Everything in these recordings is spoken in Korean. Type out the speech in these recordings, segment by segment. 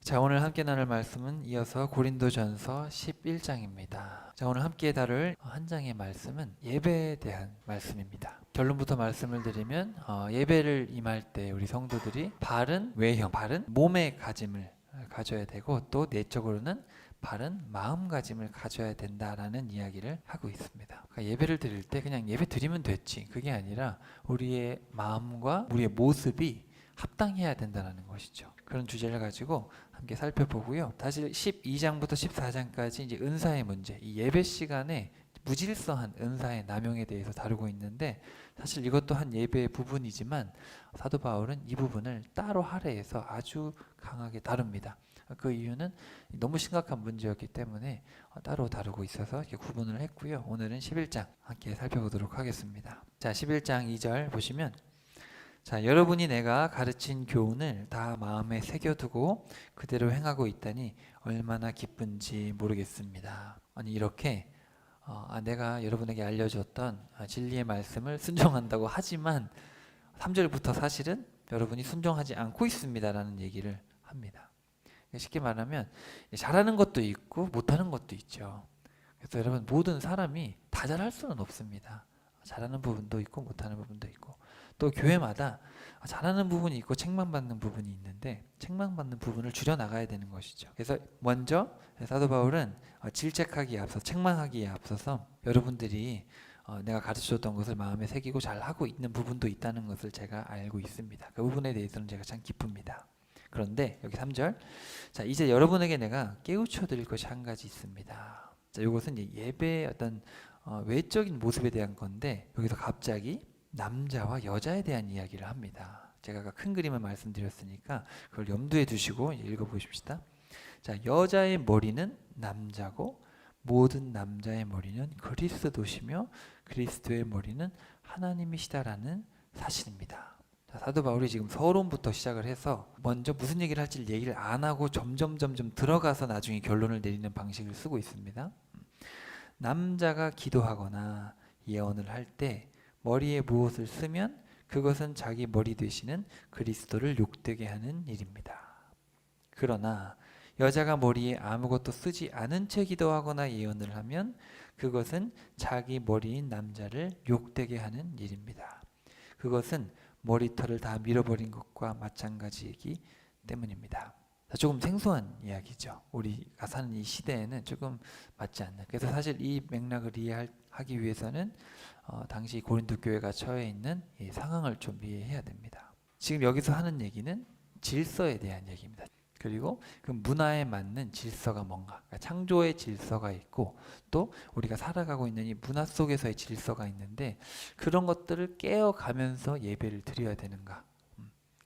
자, 오늘 함께 나눌 말씀은 이어서 고린도전서 11장입니다. 자, 오늘 함께 다룰 한 장의 말씀은 예배에 대한 말씀입니다. 결론부터 말씀을 드리면 예배를 임할 때 우리 성도들이 바른 외형, 바른 몸의 가짐을 가져야 되고 또 내적으로는 바른 마음가짐을 가져야 된다라는 이야기를 하고 있습니다. 그러니까 예배를 드릴 때 그냥 예배 드리면 됐지, 그게 아니라 우리의 마음과 우리의 모습이 합당해야 된다는 것이죠. 그런 주제를 가지고 함께 살펴보고요. 사실 12장부터 14장까지 이제 은사의 문제, 이 예배 시간에 무질서한 은사의 남용에 대해서 다루고 있는데, 사실 이것도 한 예배의 부분이지만 사도 바울은 이 부분을 따로 할애해서 아주 강하게 다룹니다. 그 이유는 너무 심각한 문제였기 때문에 따로 다루고 있어서 이렇게 구분을 했고요. 오늘은 11장 함께 살펴보도록 하겠습니다. 자, 11장 2절 보시면, 자, 여러분이 내가 가르친 교훈을 다 마음에 새겨두고 그대로 행하고 있다니 얼마나 기쁜지 모르겠습니다. 아니, 이렇게 내가 여러분에게 알려줬던 진리의 말씀을 순종한다고 하지만 3절부터 사실은 여러분이 순종하지 않고 있습니다라는 얘기를 합니다. 쉽게 말하면 잘하는 것도 있고 못하는 것도 있죠. 그래서 여러분, 모든 사람이 다 잘할 수는 없습니다. 잘하는 부분도 있고 못하는 부분도 있고, 또 교회마다 잘하는 부분이 있고 책망받는 부분이 있는데 책망받는 부분을 줄여나가야 되는 것이죠. 그래서 먼저 사도 바울은 질책하기에 앞서 책망하기에 앞서서 여러분들이 내가 가르쳐줬던 것을 마음에 새기고 잘하고 있는 부분도 있다는 것을 제가 알고 있습니다. 그 부분에 대해서는 제가 참 기쁩니다. 그런데 여기 3절, 자, 이제 여러분에게 내가 깨우쳐 드릴 것이 한 가지 있습니다. 자, 이것은 예배의 어떤 외적인 모습에 대한 건데, 여기서 갑자기 남자와 여자에 대한 이야기를 합니다. 제가 아까 큰 그림을 말씀드렸으니까 그걸 염두에 두시고 읽어보십시다. 자, 여자의 머리는 남자고 모든 남자의 머리는 그리스도시며 그리스도의 머리는 하나님이시다라는 사실입니다. 자, 사도 바울이 지금 서론부터 시작을 해서 먼저 무슨 얘기를 할지 얘기를 안 하고 점점 들어가서 나중에 결론을 내리는 방식을 쓰고 있습니다. 남자가 기도하거나 예언을 할 때 머리에 무엇을 쓰면 그것은 자기 머리 되시는 그리스도를 욕되게 하는 일입니다. 그러나 여자가 머리에 아무것도 쓰지 않은 채 기도하거나 예언을 하면 그것은 자기 머리인 남자를 욕되게 하는 일입니다. 그것은 머리털을 다 밀어버린 것과 마찬가지이기 때문입니다. 조금 생소한 이야기죠. 우리가 사는 이 시대에는 조금 맞지 않는. 그래서 사실 이 맥락을 이해하기 위해서는 당시 고린도 교회가 처해 있는 이 상황을 좀 이해해야 됩니다. 지금 여기서 하는 얘기는 질서에 대한 얘기입니다. 그리고 그 문화에 맞는 질서가 뭔가, 그러니까 창조의 질서가 있고 또 우리가 살아가고 있는 이 문화 속에서의 질서가 있는데, 그런 것들을 깨어가면서 예배를 드려야 되는가?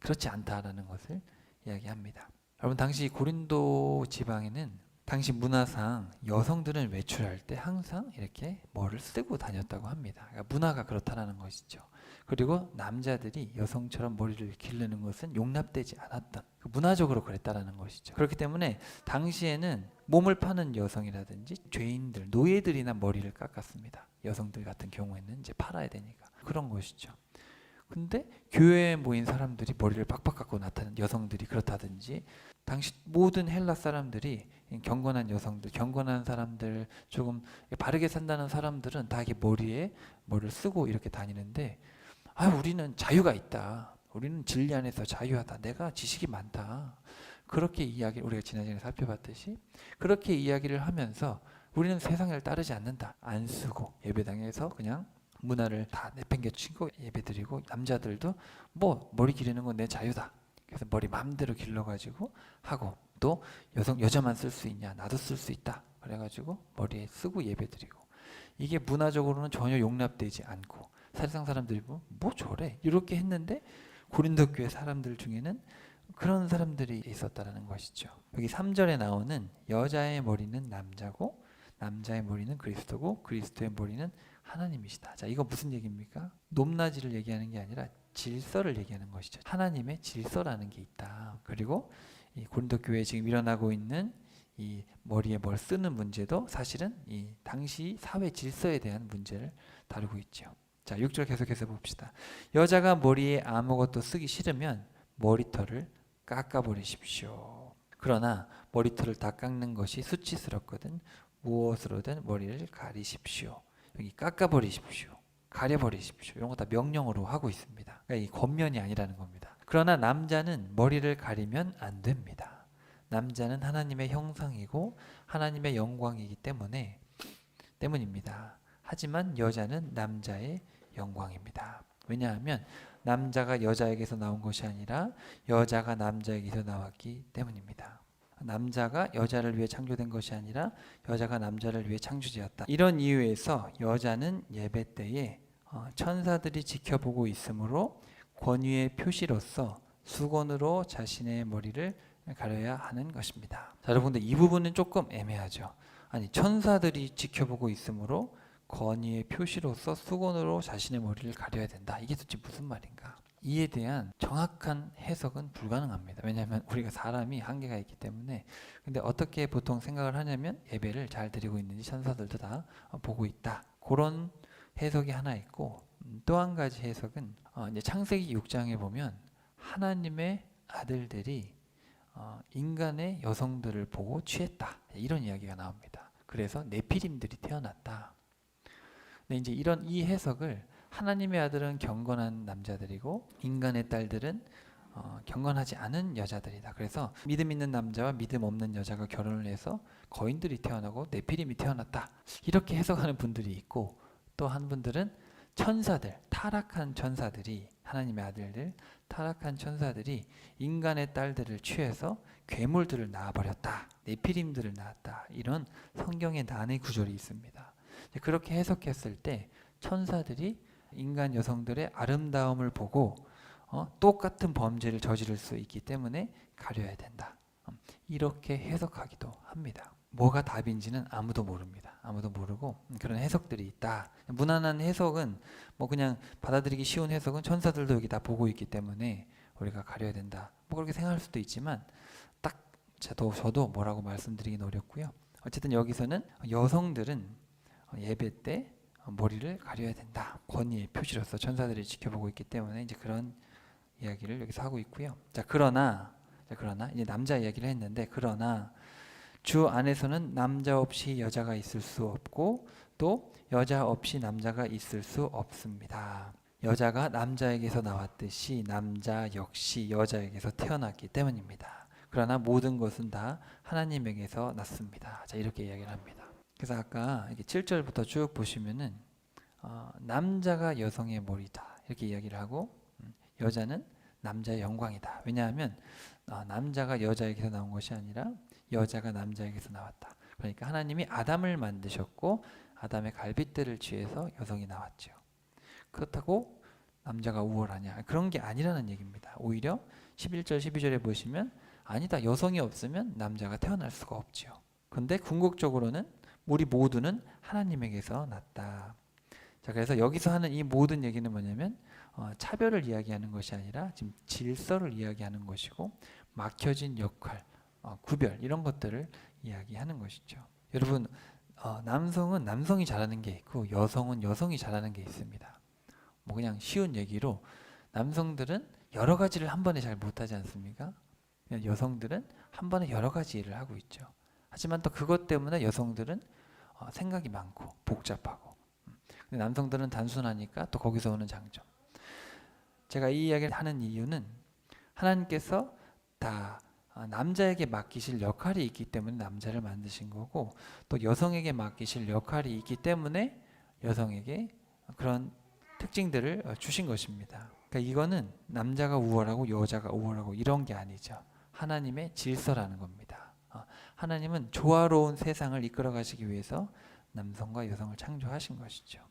그렇지 않다라는 것을 이야기합니다. 여러분, 당시 고린도 지방에는 당시 문화상 여성들은 외출할 때 항상 이렇게 뭐를 쓰고 다녔다고 합니다. 그러니까 문화가 그렇다는 것이죠. 그리고 남자들이 여성처럼 머리를 기르는 것은 용납되지 않았던, 문화적으로 그랬다는 것이죠. 그렇기 때문에 당시에는 몸을 파는 여성이라든지 죄인들, 노예들이나 머리를 깎았습니다. 여성들 같은 경우에는 이제 팔아야 되니까 그런 것이죠. 근데 교회에 모인 사람들이 머리를 빡빡 깎고 나타나는 여성들이 그렇다든지, 당시 모든 헬라 사람들이 경건한 여성들, 경건한 사람들, 조금 바르게 산다는 사람들은 다 이렇게 머리에 뭐를 쓰고 이렇게 다니는데, 우리는 자유가 있다, 우리는 진리 안에서 자유하다, 내가 지식이 많다, 그렇게 우리가 지난 시간에 살펴봤듯이 그렇게 이야기를 하면서 우리는 세상을 따르지 않는다, 안 쓰고 예배당에서 그냥 문화를 다 내팽개치고 예배드리고, 남자들도 뭐 머리 기르는 건 내 자유다, 그래서 머리 마음대로 길러가지고 하고, 또 여자만 쓸 수 있냐, 나도 쓸 수 있다, 그래가지고 머리에 쓰고 예배드리고, 이게 문화적으로는 전혀 용납되지 않고 사실상 사람들이 뭐 저래 이렇게 했는데, 고린도 교회 사람들 중에는 그런 사람들이 있었다는 것이죠. 여기 3절에 나오는 여자의 머리는 남자고 남자의 머리는 그리스도고 그리스도의 머리는 하나님이시다. 자, 이거 무슨 얘기입니까? 높낮이를 얘기하는 게 아니라 질서를 얘기하는 것이죠. 하나님의 질서라는 게 있다. 그리고 이 고린도 교회에 지금 일어나고 있는 이 머리에 뭘 쓰는 문제도 사실은 이 당시 사회 질서에 대한 문제를 다루고 있죠. 자, 6절 계속해서 봅시다. 여자가 머리에 아무것도 쓰기 싫으면 머리털을 깎아버리십시오. 그러나 머리털을 다 깎는 것이 수치스럽거든 무엇으로든 머리를 가리십시오. 여기 깎아버리십시오. 가려버리십시오. 이런 거 다 명령어로 하고 있습니다. 그러니까 이 권면이 아니라는 겁니다. 그러나 남자는 머리를 가리면 안 됩니다. 남자는 하나님의 형상이고 하나님의 영광이기 때문입니다. 하지만 여자는 남자의 영광입니다. 왜냐하면 남자가 여자에게서 나온 것이 아니라 여자가 남자에게서 나왔기 때문입니다. 남자가 여자를 위해 창조된 것이 아니라 여자가 남자를 위해 창조되었다. 이런 이유에서 여자는 예배 때에 천사들이 지켜보고 있으므로 권위의 표시로서 수건으로 자신의 머리를 가려야 하는 것입니다. 자, 여러분들 이 부분은 조금 애매하죠. 아니 천사들이 지켜보고 있으므로 권위의 표시로서 수건으로 자신의 머리를 가려야 된다. 이게 도대체 무슨 말인가? 이에 대한 정확한 해석은 불가능합니다. 왜냐하면 우리가 사람이 한계가 있기 때문에. 근데 어떻게 보통 생각을 하냐면 예배를 잘 드리고 있는지 천사들도 다 보고 있다. 그런 해석이 하나 있고 또 한 가지 해석은 이제 창세기 6장에 보면 하나님의 아들들이 인간의 여성들을 보고 취했다. 이런 이야기가 나옵니다. 그래서 네피림들이 태어났다. 근데 이제 이 해석을 하나님의 아들은 경건한 남자들이고 인간의 딸들은 경건하지 않은 여자들이다. 그래서 믿음 있는 남자와 믿음 없는 여자가 결혼을 해서 거인들이 태어나고 네피림이 태어났다. 이렇게 해석하는 분들이 있고 또 한 분들은 천사들, 타락한 천사들이 하나님의 아들들, 타락한 천사들이 인간의 딸들을 취해서 괴물들을 낳아버렸다. 네피림들을 낳았다. 이런 성경의 난의 구절이 있습니다. 그렇게 해석했을 때 천사들이 인간 여성들의 아름다움을 보고 똑같은 범죄를 저지를 수 있기 때문에 가려야 된다. 이렇게 해석하기도 합니다. 뭐가 답인지는 아무도 모릅니다. 아무도 모르고 그런 해석들이 있다. 무난한 해석은 뭐 그냥 받아들이기 쉬운 해석은 천사들도 여기 다 보고 있기 때문에 우리가 가려야 된다. 뭐 그렇게 생각할 수도 있지만 딱 저도 뭐라고 말씀드리긴 어렵고요. 어쨌든 여기서는 여성들은 예배 때 머리를 가려야 된다. 권위의 표시로서 천사들이 지켜보고 있기 때문에 이제 그런 이야기를 여기서 하고 있고요. 그러나 이제 남자 이야기를 했는데 그러나 주 안에서는 남자 없이 여자가 있을 수 없고 또 여자 없이 남자가 있을 수 없습니다. 여자가 남자에게서 나왔듯이 남자 역시 여자에게서 태어났기 때문입니다. 그러나 모든 것은 다 하나님에게서 났습니다. 자, 이렇게 이야기를 합니다. 그래서 아까 7절부터 쭉 보시면은 남자가 여성의 머리다 이렇게 이야기를 하고 여자는 남자의 영광이다. 왜냐하면 남자가 여자에게서 나온 것이 아니라 여자가 남자에게서 나왔다. 그러니까 하나님이 아담을 만드셨고 아담의 갈빗대를 취해서 여성이 나왔죠. 그렇다고 남자가 우월하냐? 그런 게 아니라는 얘기입니다. 오히려 11절 12절에 보시면 아니다. 여성이 없으면 남자가 태어날 수가 없지요. 그런데 궁극적으로는 우리 모두는 하나님에게서 났다. 자, 그래서 여기서 하는 이 모든 얘기는 뭐냐면 차별을 이야기하는 것이 아니라 지금 질서를 이야기하는 것이고 막혀진 역할, 구별 이런 것들을 이야기하는 것이죠. 여러분 남성은 남성이 잘하는 게 있고 여성은 여성이 잘하는 게 있습니다. 뭐 그냥 쉬운 얘기로 남성들은 여러 가지를 한 번에 잘 못하지 않습니까? 여성들은 한 번에 여러 가지 일을 하고 있죠. 하지만 또 그것 때문에 여성들은 생각이 많고 복잡하고 근데 남성들은 단순하니까 또 거기서 오는 장점. 제가 이 이야기를 하는 이유는 하나님께서 다 남자에게 맡기실 역할이 있기 때문에 남자를 만드신 거고 또 여성에게 맡기실 역할이 있기 때문에 여성에게 그런 특징들을 주신 것입니다. 그러니까 이거는 남자가 우월하고 여자가 우월하고 이런 게 아니죠. 하나님의 질서라는 겁니다. 하나님은 조화로운 세상을 이끌어 가시기 위해서 남성과 여성을 창조하신 것이죠.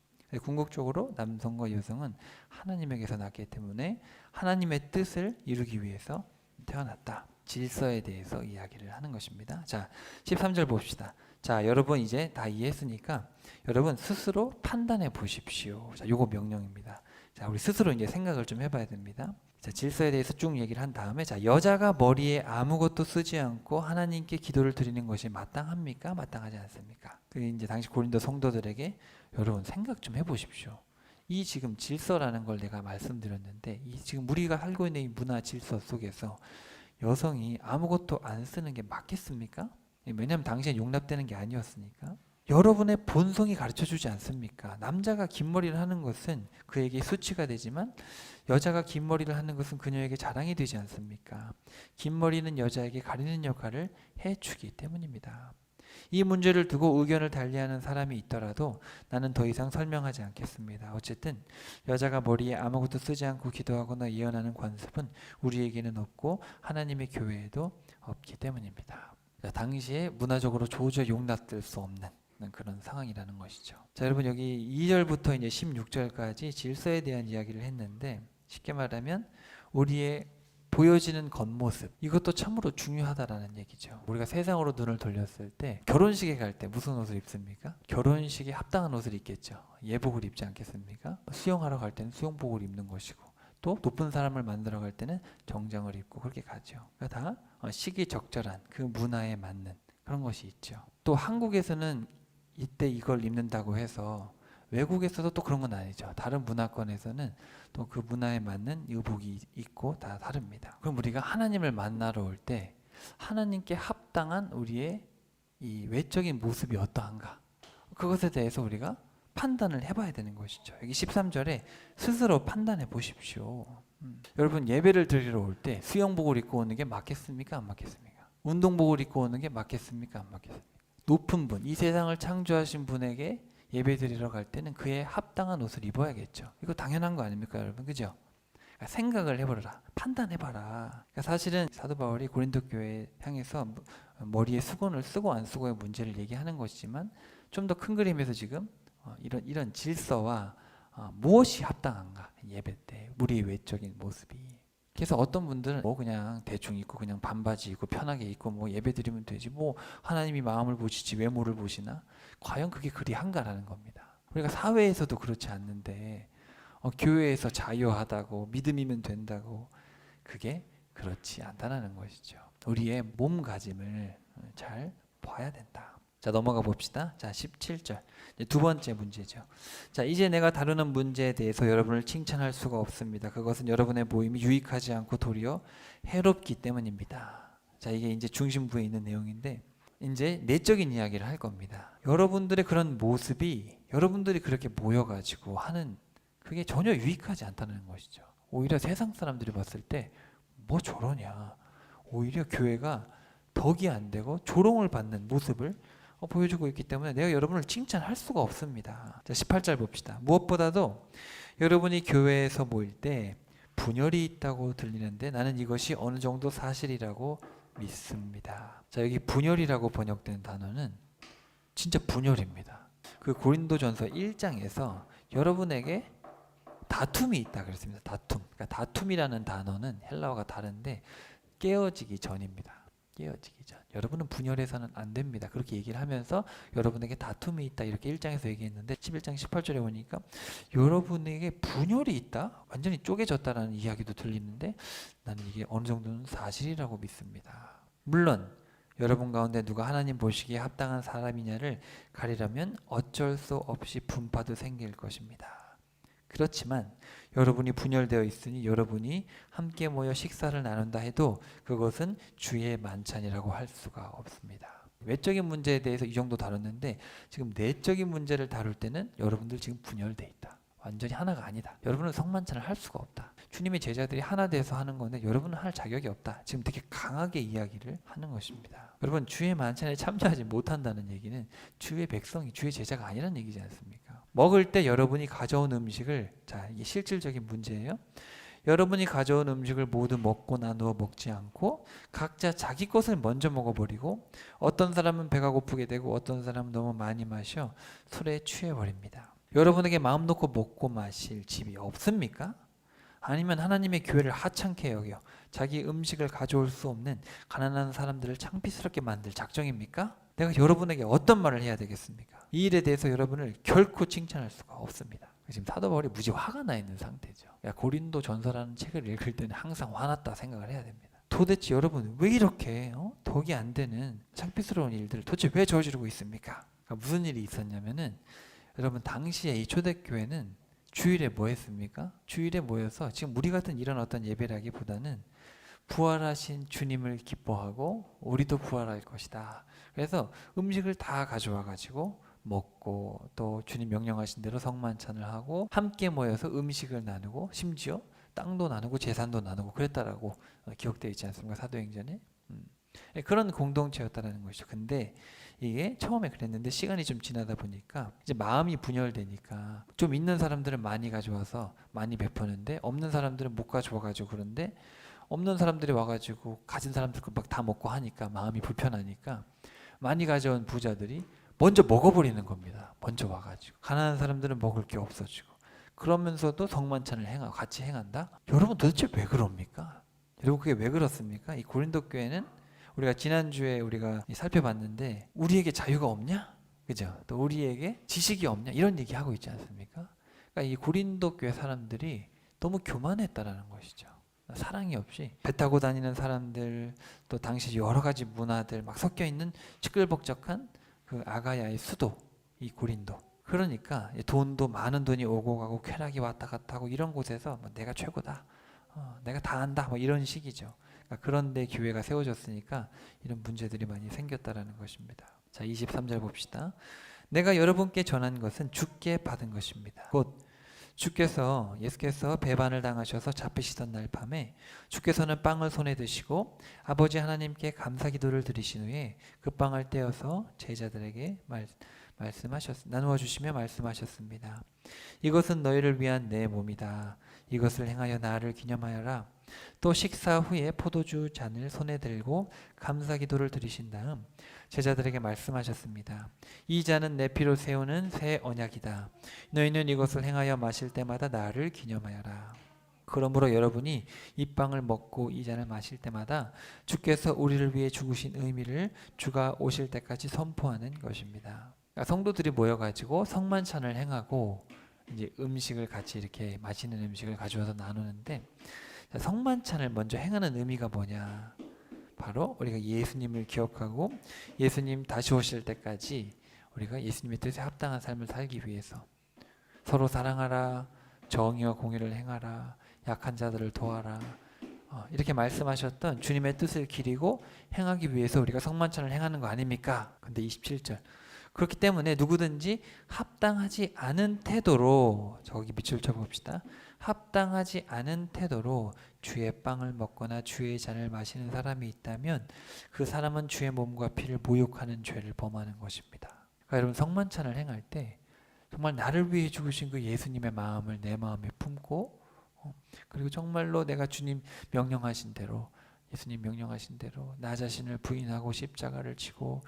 궁극적으로 남성과 여성은 하나님에게서 났기 때문에 하나님의 뜻을 이루기 위해서 태어났다. 질서에 대해서 이야기를 하는 것입니다. 자, 13절 봅시다. 자, 여러분 이제 다 이해했으니까 여러분 스스로 판단해 보십시오. 자, 요거 명령입니다. 자, 우리 스스로 이제 생각을 좀 해봐야 됩니다. 자, 질서에 대해서 쭉 얘기를 한 다음에 자, 여자가 머리에 아무것도 쓰지 않고 하나님께 기도를 드리는 것이 마땅합니까? 마땅하지 않습니까? 그 이제 당시 고린도 성도들에게 여러분 생각 좀 해보십시오. 이 지금 질서라는 걸 내가 말씀드렸는데 이 지금 우리가 살고 있는 이 문화 질서 속에서 여성이 아무것도 안 쓰는 게 맞겠습니까? 왜냐하면 당시엔 용납되는 게 아니었으니까. 여러분의 본성이 가르쳐주지 않습니까? 남자가 긴 머리를 하는 것은 그에게 수치가 되지만 여자가 긴 머리를 하는 것은 그녀에게 자랑이 되지 않습니까? 긴 머리는 여자에게 가리는 역할을 해주기 때문입니다. 이 문제를 두고 의견을 달리하는 사람이 있더라도 나는 더 이상 설명하지 않겠습니다. 어쨌든 여자가 머리에 아무것도 쓰지 않고 기도하거나 예언하는 관습은 우리에게는 없고 하나님의 교회에도 없기 때문입니다. 당시에 문화적으로 도저히 용납될 수 없는 그런 상황이라는 것이죠. 자, 여러분 여기 2절부터 이제 16절까지 질서에 대한 이야기를 했는데 쉽게 말하면 우리의 보여지는 겉모습, 이것도 참으로 중요하다라는 얘기죠. 우리가 세상으로 눈을 돌렸을 때 결혼식에 갈 때 무슨 옷을 입습니까? 결혼식에 합당한 옷을 입겠죠. 예복을 입지 않겠습니까? 수영하러 갈 때는 수영복을 입는 것이고 또 높은 사람을 만나러 갈 때는 정장을 입고 그렇게 가죠. 그러니까 다 시기적절한 그 문화에 맞는 그런 것이 있죠. 또 한국에서는 이때 이걸 입는다고 해서 외국에서도 또 그런 건 아니죠. 다른 문화권에서는 또 그 문화에 맞는 의복이 있고 다 다릅니다. 그럼 우리가 하나님을 만나러 올 때 하나님께 합당한 우리의 이 외적인 모습이 어떠한가? 그것에 대해서 우리가 판단을 해봐야 되는 것이죠. 여기 13절에 스스로 판단해 보십시오. 여러분 예배를 드리러 올 때 수영복을 입고 오는 게 맞겠습니까? 안 맞겠습니까? 운동복을 입고 오는 게 맞겠습니까? 안 맞겠습니까? 높은 분, 이 세상을 창조하신 분에게 예배 드리러 갈 때는 그에 합당한 옷을 입어야겠죠. 이거 당연한 거 아닙니까, 여러분? 그죠? 그러니까 생각을 해보라. 판단해봐라. 그러니까 사실은 사도 바울이 고린도 교회 향해서 머리에 수건을 쓰고 안 쓰고의 문제를 얘기하는 것이지만 좀 더 큰 그림에서 지금 이런 질서와 무엇이 합당한가, 예배 때 우리의 외적인 모습이. 그래서 어떤 분들은 뭐 그냥 대충 입고 그냥 반바지 입고 편하게 입고 뭐 예배 드리면 되지, 뭐 하나님이 마음을 보시지 외모를 보시나? 과연 그게 그리한가라는 겁니다. 우리가 사회에서도 그렇지 않는데 교회에서 자유하다고 믿음이면 된다고, 그게 그렇지 않다는 것이죠. 우리의 몸가짐을 잘 봐야 된다. 자, 넘어가 봅시다. 자, 17절. 두 번째 문제죠. 자, 이제 내가 다루는 문제에 대해서 여러분을 칭찬할 수가 없습니다. 그것은 여러분의 모임이 유익하지 않고 도리어 해롭기 때문입니다. 자, 이게 이제 중심부에 있는 내용인데 이제 내적인 이야기를 할 겁니다. 여러분들의 그런 모습이, 여러분들이 그렇게 모여가지고 하는 그게 전혀 유익하지 않다는 것이죠. 오히려 세상 사람들이 봤을 때 뭐 저러냐, 오히려 교회가 덕이 안 되고 조롱을 받는 모습을 보여주고 있기 때문에 내가 여러분을 칭찬할 수가 없습니다. 자, 18절 봅시다. 무엇보다도 여러분이 교회에서 모일 때 분열이 있다고 들리는데 나는 이것이 어느 정도 사실이라고 믿습니다. 자, 여기 분열이라고 번역된 단어는 진짜 분열입니다. 그 고린도전서 1장에서 여러분에게 다툼이 있다 그랬습니다. 다툼. 그러니까 다툼이라는 단어는 헬라어가 다른데 깨어지기 전입니다. 깨어지기 전. 여러분은 분열해서는 안 됩니다. 그렇게 얘기를 하면서 여러분에게 다툼이 있다 이렇게 1장에서 얘기했는데 11장 18절에 보니까 여러분에게 분열이 있다? 완전히 쪼개졌다라는 이야기도 들리는데 나는 이게 어느 정도는 사실이라고 믿습니다. 물론 여러분 가운데 누가 하나님 보시기에 합당한 사람이냐를 가리려면 어쩔 수 없이 분파도 생길 것입니다. 그렇지만 여러분이 분열되어 있으니 여러분이 함께 모여 식사를 나눈다 해도 그것은 주의 만찬이라고 할 수가 없습니다. 외적인 문제에 대해서 이 정도 다뤘는데 지금 내적인 문제를 다룰 때는 여러분들 지금 분열돼 있다. 완전히 하나가 아니다. 여러분은 성만찬을 할 수가 없다. 주님의 제자들이 하나 돼서 하는 건데 여러분은 할 자격이 없다. 지금 되게 강하게 이야기를 하는 것입니다. 여러분 주의 만찬에 참여하지 못한다는 얘기는 주의 백성이 주의 제자가 아니라는 얘기지 않습니까? 먹을 때 여러분이 가져온 음식을, 자, 이게 실질적인 문제예요. 여러분이 가져온 음식을 모두 먹고 나누어 먹지 않고 각자 자기 것을 먼저 먹어버리고 어떤 사람은 배가 고프게 되고 어떤 사람은 너무 많이 마셔 술에 취해버립니다. 여러분에게 마음 놓고 먹고 마실 집이 없습니까? 아니면 하나님의 교회를 하찮게 여겨 자기 음식을 가져올 수 없는 가난한 사람들을 창피스럽게 만들 작정입니까? 내가 여러분에게 어떤 말을 해야 되겠습니까? 이 일에 대해서 여러분을 결코 칭찬할 수가 없습니다. 지금 사도 바울이 무지 화가 나 있는 상태죠. 고린도 전서라는 책을 읽을 때는 항상 화났다 생각을 해야 됩니다. 도대체 여러분 왜 이렇게 덕이 안 되는 창피스러운 일들을 도대체 왜 저지르고 있습니까? 그러니까 무슨 일이 있었냐면은 여러분 당시에 이 초대교회는 주일에 뭐 했습니까? 주일에 모여서 지금 우리 같은 이런 어떤 예배라기보다는 부활하신 주님을 기뻐하고 우리도 부활할 것이다. 그래서 음식을 다 가져와 가지고 먹고 또 주님 명령하신 대로 성만찬을 하고 함께 모여서 음식을 나누고 심지어 땅도 나누고 재산도 나누고 그랬다라고 기록되어 있지 않습니까? 사도행전에. 그런 공동체였다라는 것이죠. 근데 이게 처음에 그랬는데 시간이 좀 지나다 보니까 이제 마음이 분열되니까 좀 있는 사람들은 많이 가져와서 많이 베푸는데 없는 사람들은 못 가져와가지고 그런데 없는 사람들이 와가지고 가진 사람들 막 다 먹고 하니까 마음이 불편하니까 많이 가져온 부자들이 먼저 먹어버리는 겁니다. 먼저 와가지고 가난한 사람들은 먹을 게 없어지고 그러면서도 성만찬을 같이 행한다? 여러분 도대체 왜 그럽니까? 여러분 그게 왜 그렇습니까? 이 고린도 교회는 우리가 지난주에 우리가 살펴봤는데 우리에게 자유가 없냐? 그죠? 또 우리에게 지식이 없냐? 이런 얘기하고 있지 않습니까? 그러니까 이 고린도 교회 사람들이 너무 교만했다라는 것이죠. 사랑이 없이 배 타고 다니는 사람들 또 당시 여러 가지 문화들 막 섞여 있는 시끌벅적한 그 아가야의 수도 이 고린도. 그러니까 돈도 많은 돈이 오고 가고 쾌락이 왔다 갔다 하고 이런 곳에서 뭐 내가 최고다. 내가 다 안다. 뭐 이런 식이죠. 그러니까 그런데 교회가 세워졌으니까 이런 문제들이 많이 생겼다라는 것입니다. 자, 23절 봅시다. 내가 여러분께 전한 것은 주께 받은 것입니다. 곧 예수께서 배반을 당하셔서 잡히시던 날 밤에 주께서는 빵을 손에 드시고 아버지 하나님께 감사 기도를 드리신 후에 그 빵을 떼어서 제자들에게 나누어 주시며 말씀하셨습니다. 이것은 너희를 위한 내 몸이다. 이것을 행하여 나를 기념하여라. 또 식사 후에 포도주 잔을 손에 들고 감사 기도를 드리신 다음 제자들에게 말씀하셨습니다. 이 잔은 내 피로 세우는 새 언약이다. 너희는 이것을 행하여 마실 때마다 나를 기념하여라. 그러므로 여러분이 이 빵을 먹고 이 잔을 마실 때마다 주께서 우리를 위해 죽으신 의미를 주가 오실 때까지 선포하는 것입니다. 그러니까 성도들이 모여가지고 성만찬을 행하고 이제 음식을 같이 이렇게 맛있는 음식을 가져와서 나누는데 성만찬을 먼저 행하는 의미가 뭐냐? 바로 우리가 예수님을 기억하고 예수님 다시 오실 때까지 우리가 예수님의 뜻에 합당한 삶을 살기 위해서 서로 사랑하라, 정의와 공의를 행하라, 약한 자들을 도와라 이렇게 말씀하셨던 주님의 뜻을 기리고 행하기 위해서 우리가 성만찬을 행하는 거 아닙니까? 근데 27절 그렇기 때문에 누구든지 합당하지 않은 태도로 저기 밑줄 쳐봅시다. 합당하지 않은 태도로 주의 빵을 먹거나 주의 잔을 마시는 사람이 있다면 그 사람은 주의 몸과 피를 모욕하는 죄를 범하는 것입니다. 그러니까 여러분 성만찬을 행할 때 정말 나를 위해 죽으신 그 예수님의 마음을 내 마음에 품고 그리고 정말로 내가 주님 명령하신 대로 예수님 명령하신 대로 나 자신을 부인하고 십자가를 지고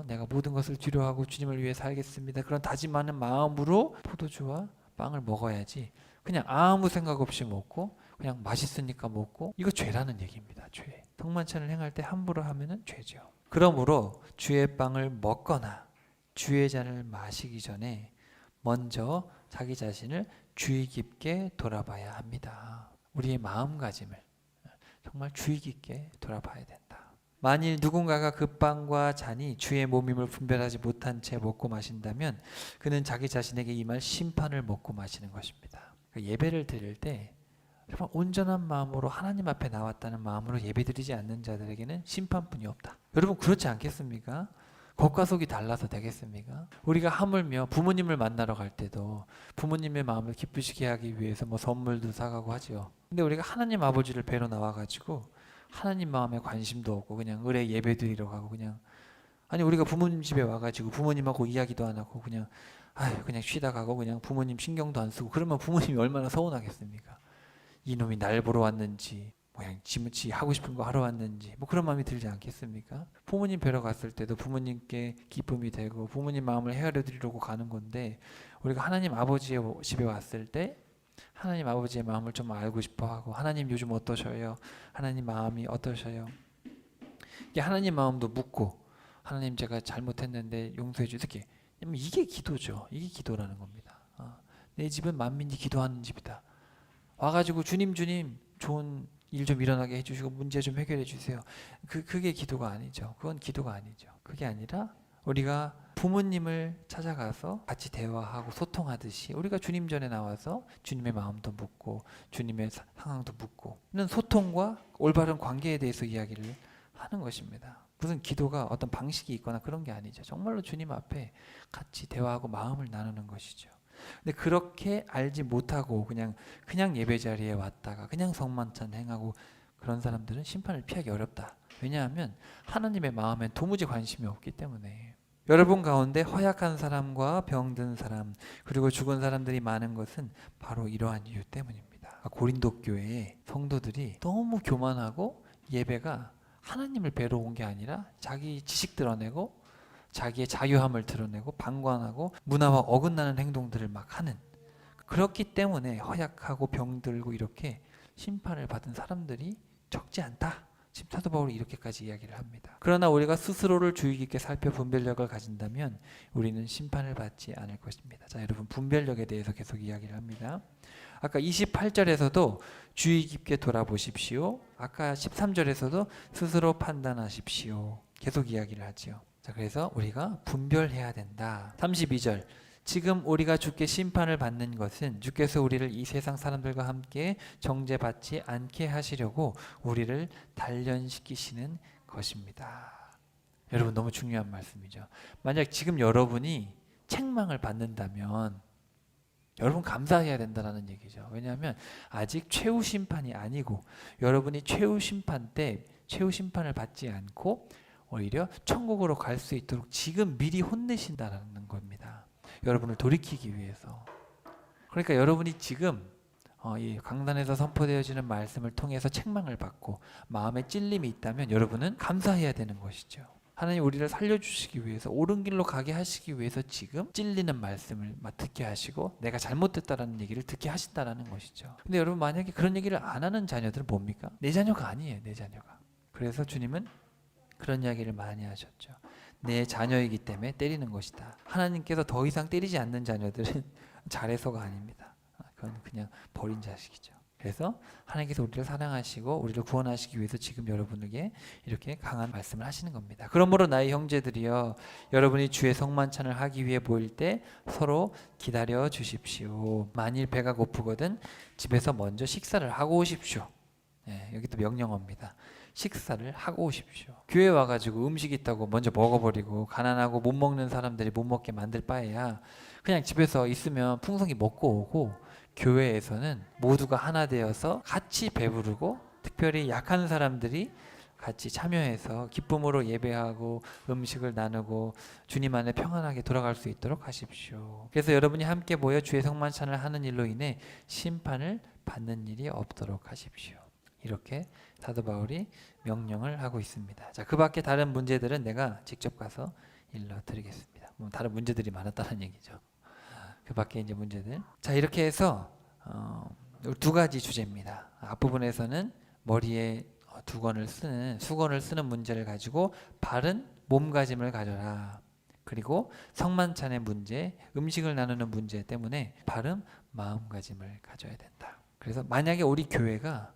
내가 모든 것을 뒤로하고 주님을 위해 살겠습니다. 그런 다짐하는 마음으로 포도주와 빵을 먹어야지 그냥 아무 생각 없이 먹고 그냥 맛있으니까 먹고 이거 죄라는 얘기입니다. 죄. 성만찬을 행할 때 함부로 하면은 죄죠. 그러므로 주의 빵을 먹거나 주의 잔을 마시기 전에 먼저 자기 자신을 주의 깊게 돌아봐야 합니다. 우리의 마음가짐을 정말 주의 깊게 돌아봐야 된다. 만일 누군가가 그 빵과 잔이 주의 몸임을 분별하지 못한 채 먹고 마신다면 그는 자기 자신에게 임할 심판을 먹고 마시는 것입니다. 예배를 드릴 때 정말 온전한 마음으로 하나님 앞에 나왔다는 마음으로 예배드리지 않는 자들에게는 심판뿐이 없다. 여러분 그렇지 않겠습니까? 겉과 속이 달라서 되겠습니까? 우리가 하물며 부모님을 만나러 갈 때도 부모님의 마음을 기쁘시게 하기 위해서 뭐 선물도 사가고 하죠. 근데 우리가 하나님 아버지를 뵈러 나와가지고 하나님 마음에 관심도 없고 그냥 을에 예배드리러 가고 그냥 아니 우리가 부모님 집에 와가지고 부모님하고 이야기도 안 하고 그냥 그냥 쉬다 가고 그냥 부모님 신경도 안 쓰고 그러면 부모님이 얼마나 서운하겠습니까? 이놈이 날 보러 왔는지 그냥 지무치 하고 싶은 거 하러 왔는지 뭐 그런 마음이 들지 않겠습니까? 부모님 뵈러 갔을 때도 부모님께 기쁨이 되고 부모님 마음을 헤아려 드리려고 가는 건데 우리가 하나님 아버지의 집에 왔을 때 하나님 아버지의 마음을 좀 알고 싶어 하고 하나님 요즘 어떠셔요? 하나님 마음이 어떠셔요? 이게 하나님 마음도 묻고 하나님 제가 잘못했는데 용서해 주세요. 이게 기도죠. 이게 기도라는 겁니다. 내 집은 만민이 기도하는 집이다. 와가지고 주님 좋은 일 좀 일어나게 해주시고 문제 좀 해결해 주세요. 그게 기도가 아니죠. 그건 기도가 아니죠. 그게 아니라 우리가 부모님을 찾아가서 같이 대화하고 소통하듯이 우리가 주님 전에 나와서 주님의 마음도 묻고 주님의 상황도 묻고 이런 소통과 올바른 관계에 대해서 이야기를 하는 것입니다. 무슨 기도가 어떤 방식이 있거나 그런 게 아니죠. 정말로 주님 앞에 같이 대화하고 마음을 나누는 것이죠. 근데 그렇게 알지 못하고 그냥 예배 자리에 왔다가 그냥 성만찬 행하고 그런 사람들은 심판을 피하기 어렵다. 왜냐하면 하나님의 마음에 도무지 관심이 없기 때문에. 여러분 가운데 허약한 사람과 병든 사람 그리고 죽은 사람들이 많은 것은 바로 이러한 이유 때문입니다. 고린도 교회의 성도들이 너무 교만하고 예배가 하나님을 뵈러 온 게 아니라 자기 지식 드러내고 자기의 자유함을 드러내고 방관하고 문화와 어긋나는 행동들을 막 하는, 그렇기 때문에 허약하고 병들고 이렇게 심판을 받은 사람들이 적지 않다. 지금 사도 바울이 이렇게까지 이야기를 합니다. 그러나 우리가 스스로를 주의 깊게 살펴 분별력을 가진다면 우리는 심판을 받지 않을 것입니다. 자, 여러분 분별력에 대해서 계속 이야기를 합니다. 아까 28절에서도 주의 깊게 돌아보십시오. 아까 13절에서도 스스로 판단하십시오. 계속 이야기를 하지요. 자, 그래서 우리가 분별해야 된다. 32절. 지금 우리가 주께 심판을 받는 것은 주께서 우리를 이 세상 사람들과 함께 정죄받지 않게 하시려고 우리를 단련시키시는 것입니다. 여러분 너무 중요한 말씀이죠. 만약 지금 여러분이 책망을 받는다면 여러분 감사해야 된다는 얘기죠. 왜냐하면 아직 최후 심판이 아니고 여러분이 최후 심판 때 최후 심판을 받지 않고 오히려 천국으로 갈 수 있도록 지금 미리 혼내신다는 겁니다. 여러분을 돌이키기 위해서. 그러니까 여러분이 지금 이 강단에서 선포되어지는 말씀을 통해서 책망을 받고 마음에 찔림이 있다면 여러분은 감사해야 되는 것이죠. 하나님 우리를 살려주시기 위해서 옳은 길로 가게 하시기 위해서 지금 찔리는 말씀을 듣게 하시고 내가 잘못됐다라는 얘기를 듣게 하신다라는 것이죠. 근데 여러분 만약에 그런 얘기를 안 하는 자녀들은 뭡니까? 내 자녀가 아니에요. 내 자녀가. 그래서 주님은 그런 이야기를 많이 하셨죠. 내 자녀이기 때문에 때리는 것이다. 하나님께서 더 이상 때리지 않는 자녀들은 잘해서가 아닙니다. 그건 그냥 버린 자식이죠. 그래서 하나님께서 우리를 사랑하시고 우리를 구원하시기 위해서 지금 여러분에게 이렇게 강한 말씀을 하시는 겁니다. 그러므로 나의 형제들이여 여러분이 주의 성만찬을 하기 위해 모일 때 서로 기다려 주십시오. 만일 배가 고프거든 집에서 먼저 식사를 하고 오십시오. 여기 또 명령어입니다. 식사를 하고 오십시오. 교회 와가지고 음식 있다고 먼저 먹어버리고 가난하고 못 먹는 사람들이 못 먹게 만들 바에야 그냥 집에서 있으면 풍성히 먹고 오고 교회에서는 모두가 하나 되어서 같이 배부르고 특별히 약한 사람들이 같이 참여해서 기쁨으로 예배하고 음식을 나누고 주님 안에 평안하게 돌아갈 수 있도록 하십시오. 그래서 여러분이 함께 모여 주의 성만찬을 하는 일로 인해 심판을 받는 일이 없도록 하십시오. 이렇게 사도 바울이 명령을 하고 있습니다. 자, 그 밖에 다른 문제들은 내가 직접 가서 일러드리겠습니다. 다른 문제들이 많았다는 얘기죠. 그 밖에 이제 문제들. 자, 이렇게 해서 두 가지 주제입니다. 앞부분에서는 머리에 수건을 쓰는 문제를 가지고 바른 몸가짐을 가져라. 그리고 성만찬의 문제, 음식을 나누는 문제 때문에 바른 마음가짐을 가져야 된다. 그래서 만약에 우리 교회가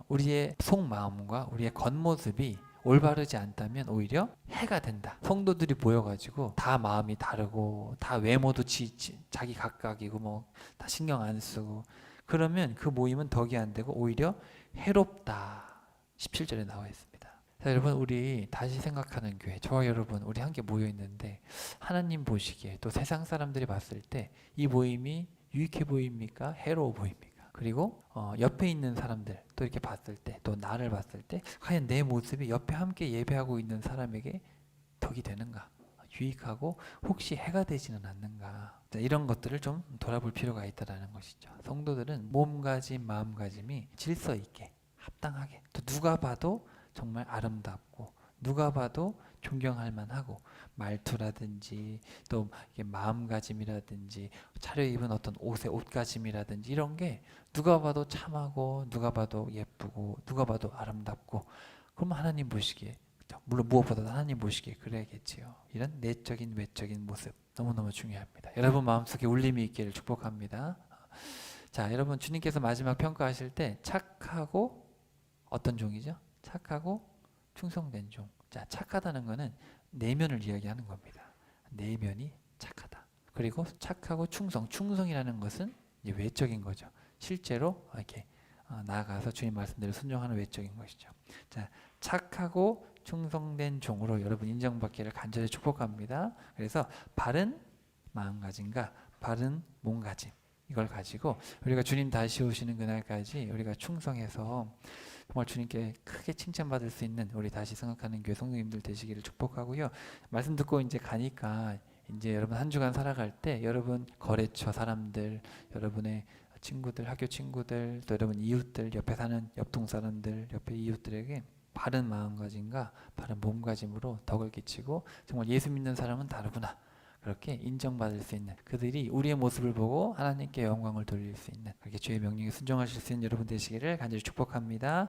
우리의 속마음과 우리의 겉모습이 올바르지 않다면 오히려 해가 된다. 성도들이 모여가지고 다 마음이 다르고 다 외모도 자기 각각이고 다 신경 안 쓰고 그러면 그 모임은 덕이 안 되고 오히려 해롭다. 17절에 나와 있습니다. 자, 여러분 우리 다시 생각하는 교회, 저와 여러분 우리 함께 모여 있는데 하나님 보시기에 또 세상 사람들이 봤을 때 이 모임이 유익해 보입니까? 해로워 보입니까? 그리고 옆에 있는 사람들 또 이렇게 봤을 때 또 나를 봤을 때 과연 내 모습이 옆에 함께 예배하고 있는 사람에게 덕이 되는가? 유익하고 혹시 해가 되지는 않는가? 자, 이런 것들을 좀 돌아볼 필요가 있다는 것이죠. 성도들은 몸가짐, 마음가짐이 질서 있게 합당하게 또 누가 봐도 정말 아름답고 누가 봐도 존경할 만하고 말투라든지 또 이게 마음가짐이라든지 차려입은 어떤 옷의 옷가짐이라든지 이런 게 누가 봐도 참하고 누가 봐도 예쁘고 누가 봐도 아름답고 그러면 하나님 보시기에 물론 무엇보다도 하나님 보시기에 그래야겠지요. 이런 내적인 외적인 모습 너무너무 중요합니다. 여러분 마음속에 울림이 있기를 축복합니다. 자, 여러분 주님께서 마지막 평가하실 때 착하고 어떤 종이죠? 착하고 충성된 종. 자, 착하다는 것은 내면을 이야기하는 겁니다. 내면이 착하다. 그리고 착하고 충성이라는 것은 이제 외적인 거죠. 실제로 이렇게 나아가서 주님 말씀대로 순종하는 외적인 것이죠. 자, 착하고 충성된 종으로 여러분 인정받기를 간절히 축복합니다. 그래서 바른 마음가짐과 바른 몸가짐 이걸 가지고 우리가 주님 다시 오시는 그날까지 우리가 충성해서 정말 주님께 크게 칭찬받을 수 있는 우리 다시 생각하는 교회 성도님들 되시기를 축복하고요. 말씀 듣고 이제 가니까 이제 여러분 한 주간 살아갈 때 여러분 거래처 사람들, 여러분의 친구들, 학교 친구들, 또 여러분 이웃들, 옆에 사는 옆동 사람들, 옆에 이웃들에게 바른 마음가짐과 바른 몸가짐으로 덕을 끼치고 정말 예수 믿는 사람은 다르구나. 그렇게 인정받을 수 있는 그들이 우리의 모습을 보고 하나님께 영광을 돌릴 수 있는 그렇게 주의 명령에 순종하실 수 있는 여러분 되시기를 간절히 축복합니다.